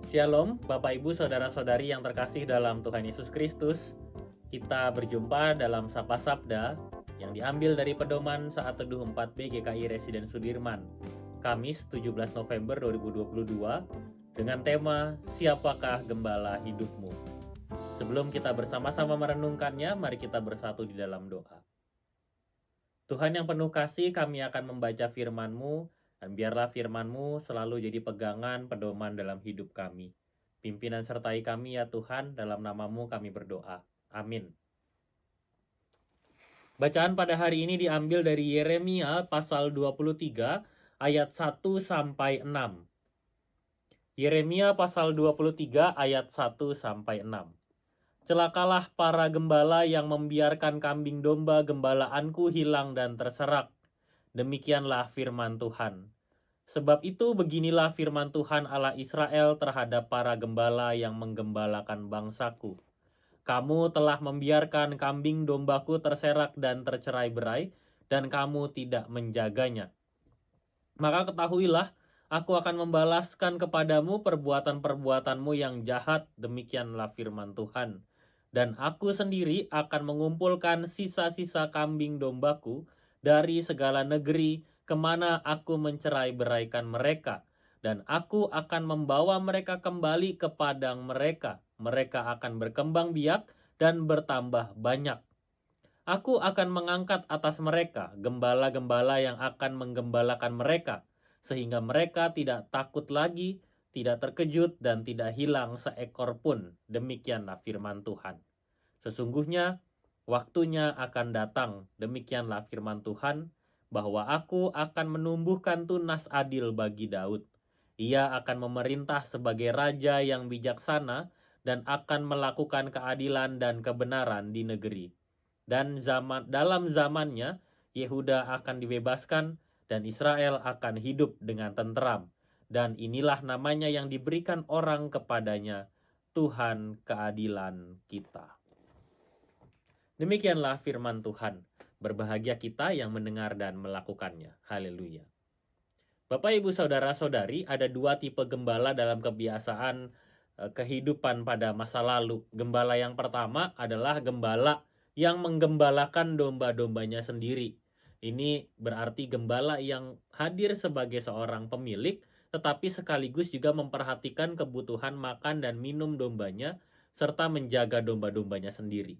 Shalom, Bapak Ibu, Saudara-saudari yang terkasih dalam Tuhan Yesus Kristus. Kita berjumpa dalam Sapa Sabda yang diambil dari pedoman saat teduh 4B GKI Residen Sudirman, Kamis 17 November 2022, dengan tema Siapakah Gembala Hidupmu? Sebelum kita bersama-sama merenungkannya, mari kita bersatu di dalam doa. Tuhan yang penuh kasih, kami akan membaca firman-Mu, dan biarlah firman-Mu selalu jadi pegangan pedoman dalam hidup kami. Pimpinan sertai kami ya Tuhan, dalam nama-Mu kami berdoa. Amin. Bacaan pada hari ini diambil dari Yeremia pasal 23 ayat 1 sampai 6. Yeremia pasal 23 ayat 1 sampai 6. Celakalah para gembala yang membiarkan kambing domba gembalaanku hilang dan terserak. Demikianlah firman Tuhan. Sebab itu beginilah firman Tuhan Allah Israel terhadap para gembala yang menggembalakan bangsaku. Kamu telah membiarkan kambing dombaku terserak dan tercerai-berai, dan kamu tidak menjaganya. Maka ketahuilah, aku akan membalaskan kepadamu perbuatan-perbuatanmu yang jahat, demikianlah firman Tuhan. Dan aku sendiri akan mengumpulkan sisa-sisa kambing dombaku dari segala negeri kemana aku mencerai-beraikan mereka. Dan aku akan membawa mereka kembali ke padang mereka. Mereka akan berkembang biak dan bertambah banyak. Aku akan mengangkat atas mereka gembala-gembala yang akan menggembalakan mereka, sehingga mereka tidak takut lagi, tidak terkejut, dan tidak hilang seekor pun. Demikianlah firman Tuhan. Sesungguhnya waktunya akan datang, demikianlah firman Tuhan, bahwa aku akan menumbuhkan tunas adil bagi Daud. Ia akan memerintah sebagai raja yang bijaksana dan akan melakukan keadilan dan kebenaran di negeri. Dan dalam zamannya, Yehuda akan dibebaskan dan Israel akan hidup dengan tenteram. Dan inilah namanya yang diberikan orang kepadanya, Tuhan keadilan kita. Demikianlah firman Tuhan. Berbahagia kita yang mendengar dan melakukannya. Haleluya. Bapak, Ibu, Saudara-saudari, ada dua tipe gembala dalam kebiasaan kehidupan pada masa lalu. Gembala yang pertama adalah gembala yang menggembalakan domba-dombanya sendiri. Ini berarti gembala yang hadir sebagai seorang pemilik, tetapi sekaligus juga memperhatikan kebutuhan makan dan minum dombanya, serta menjaga domba-dombanya sendiri.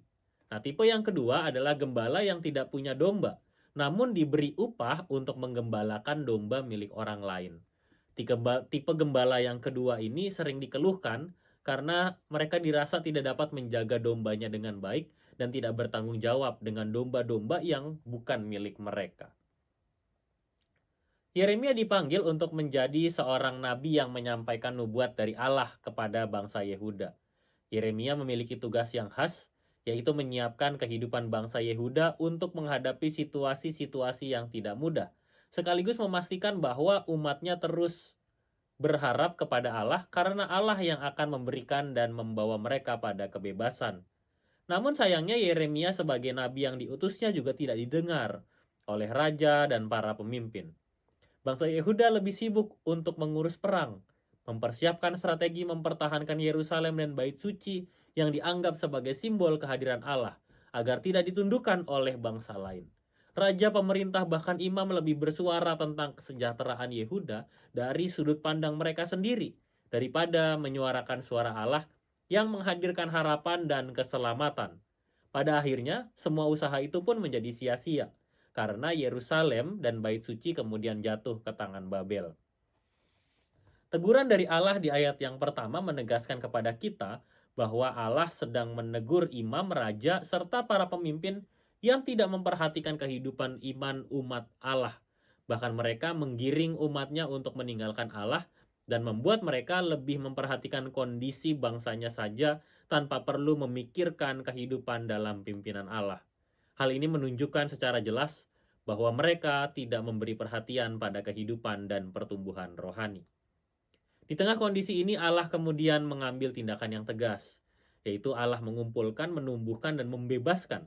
Nah, tipe yang kedua adalah gembala yang tidak punya domba, namun diberi upah untuk menggembalakan domba milik orang lain. Tipe gembala yang kedua ini sering dikeluhkan karena mereka dirasa tidak dapat menjaga dombanya dengan baik dan tidak bertanggung jawab dengan domba-domba yang bukan milik mereka. Yeremia dipanggil untuk menjadi seorang nabi yang menyampaikan nubuat dari Allah kepada bangsa Yehuda. Yeremia memiliki tugas yang khas, yaitu menyiapkan kehidupan bangsa Yehuda untuk menghadapi situasi-situasi yang tidak mudah, sekaligus memastikan bahwa umatnya terus berharap kepada Allah karena Allah yang akan memberikan dan membawa mereka pada kebebasan. Namun sayangnya Yeremia sebagai nabi yang diutusnya juga tidak didengar oleh raja dan para pemimpin. Bangsa Yehuda lebih sibuk untuk mengurus perang, mempersiapkan strategi mempertahankan Yerusalem dan Bait Suci yang dianggap sebagai simbol kehadiran Allah agar tidak ditundukkan oleh bangsa lain. Raja, pemerintah, bahkan imam lebih bersuara tentang kesejahteraan Yehuda dari sudut pandang mereka sendiri daripada menyuarakan suara Allah yang menghadirkan harapan dan keselamatan. Pada akhirnya, semua usaha itu pun menjadi sia-sia karena Yerusalem dan Bait Suci kemudian jatuh ke tangan Babel. Teguran dari Allah di ayat yang pertama menegaskan kepada kita bahwa Allah sedang menegur imam, raja, serta para pemimpin yang tidak memperhatikan kehidupan iman umat Allah. Bahkan mereka menggiring umatnya untuk meninggalkan Allah dan membuat mereka lebih memperhatikan kondisi bangsanya saja tanpa perlu memikirkan kehidupan dalam pimpinan Allah. Hal ini menunjukkan secara jelas bahwa mereka tidak memberi perhatian pada kehidupan dan pertumbuhan rohani. Di tengah kondisi ini Allah kemudian mengambil tindakan yang tegas, yaitu Allah mengumpulkan, menumbuhkan, dan membebaskan.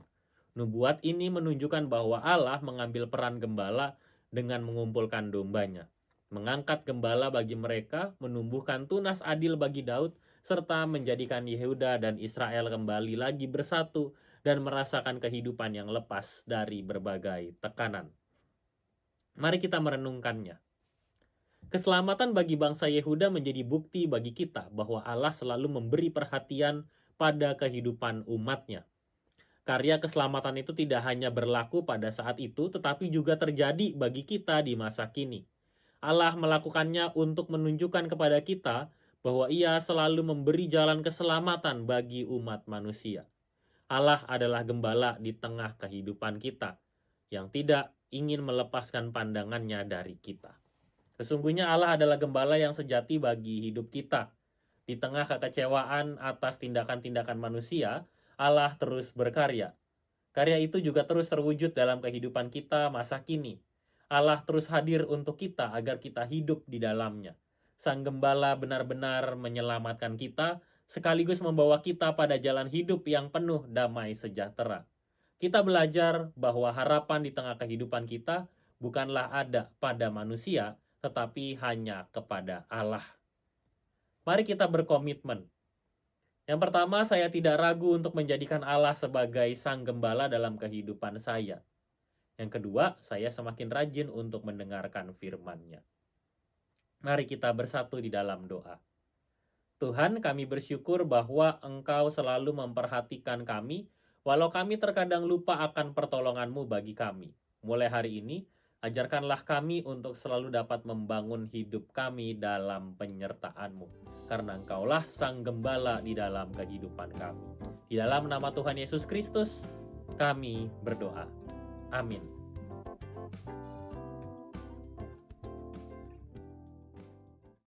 Nubuat ini menunjukkan bahwa Allah mengambil peran gembala dengan mengumpulkan dombanya. mengangkat gembala bagi mereka, menumbuhkan tunas adil bagi Daud, serta menjadikan Yehuda dan Israel kembali lagi bersatu dan merasakan kehidupan yang lepas dari berbagai tekanan. Mari kita merenungkannya. Keselamatan bagi bangsa Yehuda menjadi bukti bagi kita bahwa Allah selalu memberi perhatian pada kehidupan umatnya. Karya keselamatan itu tidak hanya berlaku pada saat itu, tetapi juga terjadi bagi kita di masa kini. Allah melakukannya untuk menunjukkan kepada kita bahwa Ia selalu memberi jalan keselamatan bagi umat manusia. Allah adalah gembala di tengah kehidupan kita yang tidak ingin melepaskan pandangannya dari kita. Sesungguhnya Allah adalah gembala yang sejati bagi hidup kita. Di tengah kekecewaan atas tindakan-tindakan manusia, Allah terus berkarya. Karya itu juga terus terwujud dalam kehidupan kita masa kini. Allah terus hadir untuk kita agar kita hidup di dalamnya. Sang gembala benar-benar menyelamatkan kita, sekaligus membawa kita pada jalan hidup yang penuh damai sejahtera. Kita belajar bahwa harapan di tengah kehidupan kita bukanlah ada pada manusia, tetapi hanya kepada Allah. Mari kita berkomitmen. Yang pertama, saya tidak ragu untuk menjadikan Allah sebagai sang gembala dalam kehidupan saya. Yang kedua, saya semakin rajin untuk mendengarkan firman-Nya. Mari kita bersatu di dalam doa. Tuhan, kami bersyukur bahwa Engkau selalu memperhatikan kami, walau kami terkadang lupa akan pertolongan-Mu bagi kami. Mulai hari ini, ajarkanlah kami untuk selalu dapat membangun hidup kami dalam penyertaan-Mu, karena Engkaulah sang gembala di dalam kehidupan kami. Di dalam nama Tuhan Yesus Kristus, kami berdoa. Amin.